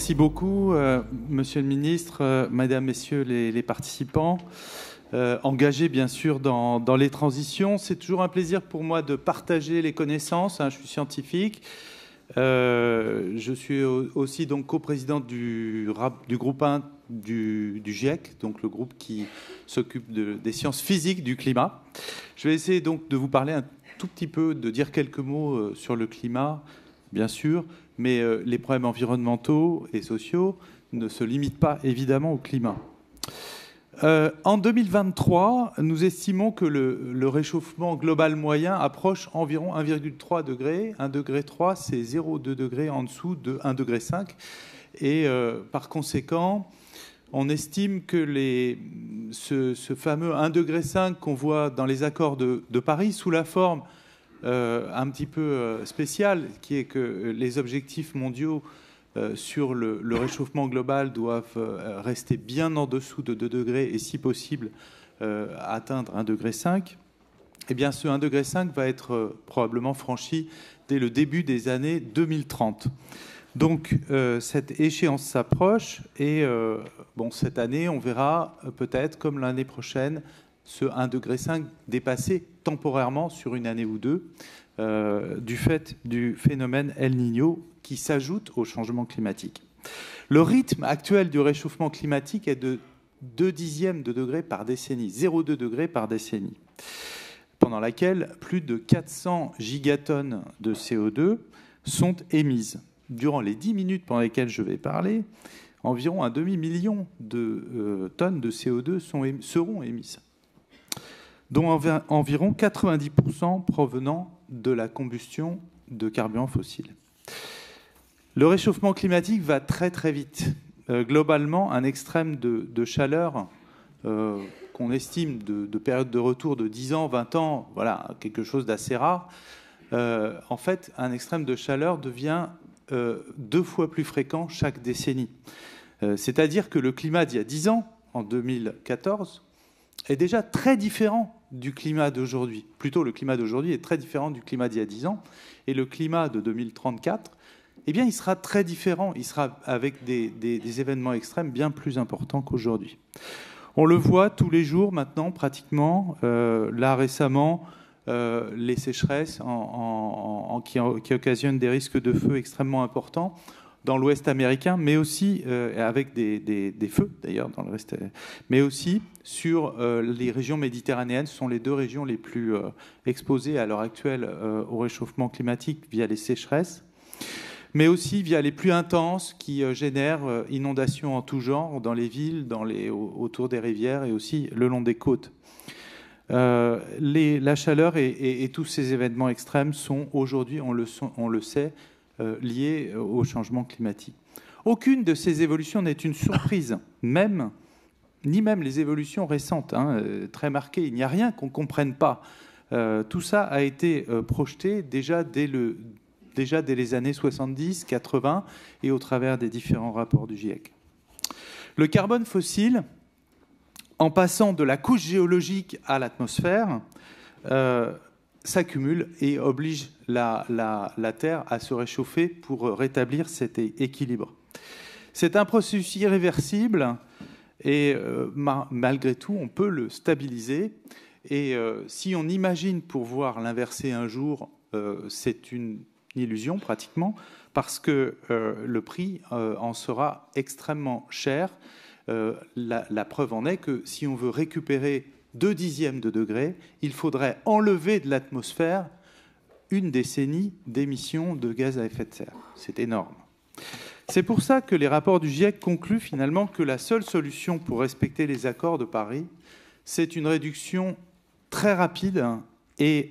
Merci beaucoup, Monsieur le Ministre, Mesdames, Messieurs les participants. Engagés, bien sûr, dans les transitions. C'est toujours un plaisir pour moi de partager les connaissances. Je suis scientifique. Je suis aussi donc coprésident du groupe 1 du GIEC, donc le groupe qui s'occupe des sciences physiques du climat. Je vais essayer donc de vous parler un tout petit peu, de dire quelques mots sur le climat, bien sûr, mais les problèmes environnementaux et sociaux ne se limitent pas évidemment au climat. En 2023, nous estimons que le réchauffement global moyen approche environ 1,3 degré. 1,3 degré, c'est 0,2 degrés en dessous de 1,5 degré. Et par conséquent, on estime que ce fameux 1,5 degré qu'on voit dans les accords de Paris sous la forme un petit peu spéciale, qui est que les objectifs mondiaux sur le réchauffement global doivent rester bien en dessous de 2 degrés et, si possible, atteindre 1,5 degré. Eh bien, ce 1,5 degré va être probablement franchi dès le début des années 2030. Donc, cette échéance s'approche et cette année, on verra peut-être, comme l'année prochaine, ce 1,5 degré dépassé temporairement sur une année ou deux du fait du phénomène El Niño qui s'ajoute au changement climatique. Le rythme actuel du réchauffement climatique est de 0,2 degré par décennie, 0,2 degré par décennie, pendant laquelle plus de 400 gigatonnes de CO2 sont émises. Durant les 10 minutes pendant lesquelles je vais parler, environ un demi-million de tonnes de CO2 seront émises, dont environ 90% provenant de la combustion de carburants fossiles. Le réchauffement climatique va très très vite. Globalement, un extrême de chaleur qu'on estime de période de retour de 10 ans, 20 ans, voilà, quelque chose d'assez rare. En fait, un extrême de chaleur devient 2 fois plus fréquent chaque décennie. C'est-à-dire que le climat d'il y a 10 ans, en 2014, est déjà très différent du climat d'aujourd'hui. Plutôt, le climat d'aujourd'hui est très différent du climat d'il y a 10 ans. Et le climat de 2034, eh bien, il sera très différent. Il sera avec des événements extrêmes bien plus importants qu'aujourd'hui. On le voit tous les jours maintenant, pratiquement. Là, récemment, les sécheresses qui occasionnent des risques de feu extrêmement importants dans l'Ouest américain, mais aussi avec des feux, d'ailleurs, dans le reste, mais aussi sur les régions méditerranéennes. Ce sont les 2 régions les plus exposées à l'heure actuelle au réchauffement climatique via les sécheresses, mais aussi via les pluies intenses qui génèrent inondations en tout genre dans les villes, autour des rivières et aussi le long des côtes. La chaleur et tous ces événements extrêmes sont aujourd'hui, on le sait, liés au changement climatique. Aucune de ces évolutions n'est une surprise, ni même les évolutions récentes, très marquées. Il n'y a rien qu'on ne comprenne pas. Tout ça a été projeté déjà dès les années 70, 80 et au travers des différents rapports du GIEC. Le carbone fossile, en passant de la couche géologique à l'atmosphère, s'accumule et oblige la Terre à se réchauffer pour rétablir cet équilibre. C'est un processus irréversible et malgré tout, on peut le stabiliser. Et si on imagine pouvoir l'inverser un jour, c'est une illusion pratiquement, parce que le prix en sera extrêmement cher. La preuve en est que si on veut récupérer 0,2 de degré, il faudrait enlever de l'atmosphère une décennie d'émissions de gaz à effet de serre. C'est énorme. C'est pour ça que les rapports du GIEC concluent finalement que la seule solution pour respecter les accords de Paris, c'est une réduction très rapide et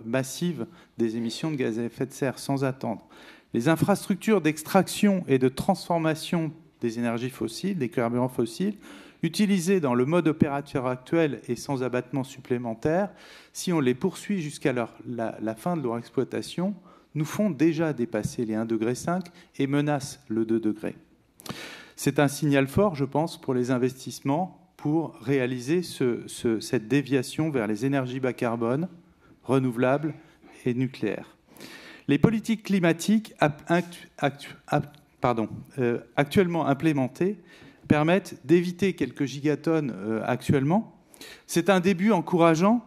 massive des émissions de gaz à effet de serre, sans attendre. Les infrastructures d'extraction et de transformation des énergies fossiles, des carburants fossiles, utilisés dans le mode opérateur actuel et sans abattement supplémentaire, si on les poursuit jusqu'à la fin de leur exploitation, nous font déjà dépasser les 1,5 degré et menacent le 2 degrés. C'est un signal fort, je pense, pour les investissements pour réaliser cette déviation vers les énergies bas carbone, renouvelables et nucléaires. Les politiques climatiques actuellement implémentées permettent d'éviter quelques gigatonnes actuellement. C'est un début encourageant,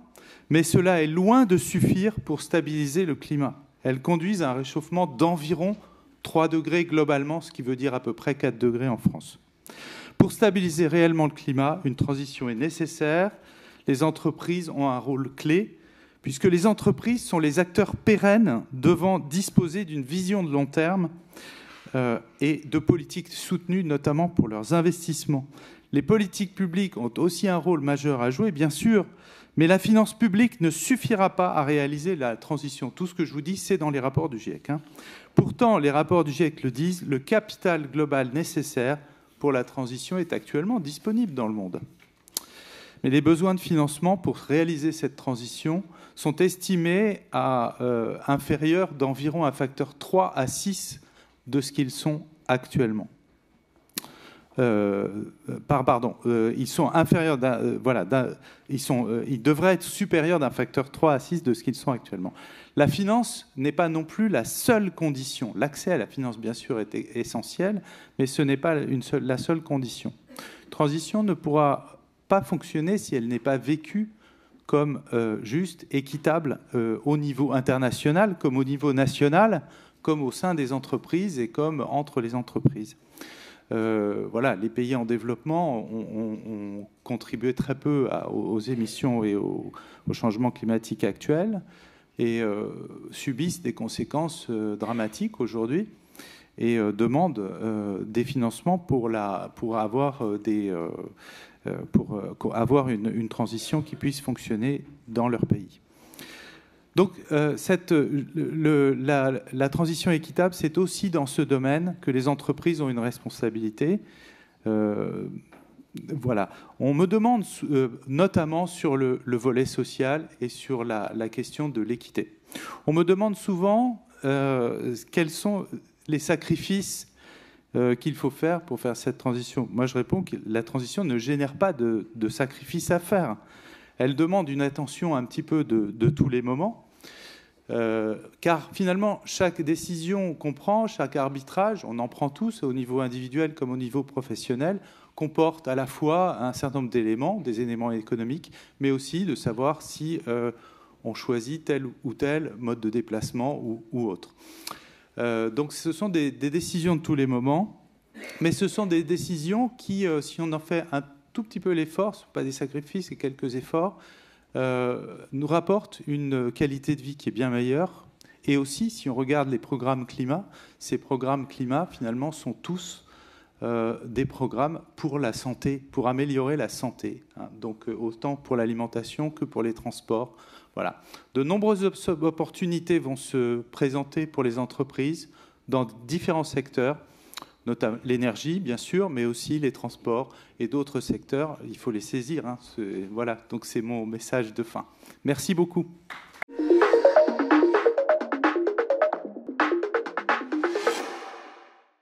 mais cela est loin de suffire pour stabiliser le climat. Elles conduisent à un réchauffement d'environ 3 degrés globalement, ce qui veut dire à peu près 4 degrés en France. Pour stabiliser réellement le climat, une transition est nécessaire. Les entreprises ont un rôle clé, puisque les entreprises sont les acteurs pérennes devant disposer d'une vision de long terme et de politiques soutenues, notamment pour leurs investissements. Les politiques publiques ont aussi un rôle majeur à jouer, bien sûr, mais la finance publique ne suffira pas à réaliser la transition. Tout ce que je vous dis, c'est dans les rapports du GIEC. Pourtant, les rapports du GIEC le disent, le capital global nécessaire pour la transition est actuellement disponible dans le monde. Mais les besoins de financement pour réaliser cette transition sont estimés à inférieurs d'environ un facteur 3 à 6 de ce qu'ils sont actuellement. Ils sont inférieurs ils devraient être supérieurs d'un facteur 3 à 6 de ce qu'ils sont actuellement. La finance n'est pas non plus la seule condition. L'accès à la finance, bien sûr, est essentiel, mais ce n'est pas la seule condition. Une transition ne pourra pas fonctionner si elle n'est pas vécue comme juste, équitable au niveau international, comme au niveau national, comme au sein des entreprises et comme entre les entreprises. Les pays en développement ont contribué très peu aux émissions et au changement climatique actuel et subissent des conséquences dramatiques aujourd'hui et demandent des financements pour avoir une transition qui puisse fonctionner dans leur pays. Donc, la transition équitable, c'est aussi dans ce domaine que les entreprises ont une responsabilité. On me demande, notamment sur le volet social et sur la question de l'équité. On me demande souvent quels sont les sacrifices qu'il faut faire pour faire cette transition. Moi, je réponds que la transition ne génère pas de sacrifices à faire. Elle demande une attention un petit peu de tous les moments. Car finalement, chaque décision qu'on prend, chaque arbitrage, on en prend tous au niveau individuel comme au niveau professionnel, comporte à la fois un certain nombre d'éléments, des éléments économiques, mais aussi de savoir si on choisit tel ou tel mode de déplacement ou autre. Donc ce sont des décisions de tous les moments, mais ce sont des décisions qui, si on en fait un tout petit peu l'effort, ce ne sont pas des sacrifices et quelques efforts, nous rapporte une qualité de vie qui est bien meilleure. Et aussi, si on regarde les programmes climat, ces programmes climat, finalement, sont tous des programmes pour la santé, pour améliorer la santé. Donc, autant pour l'alimentation que pour les transports. Voilà. De nombreuses opportunités vont se présenter pour les entreprises dans différents secteurs, notamment l'énergie, bien sûr, mais aussi les transports et d'autres secteurs. Il faut les saisir. Voilà, donc c'est mon message de fin. Merci beaucoup.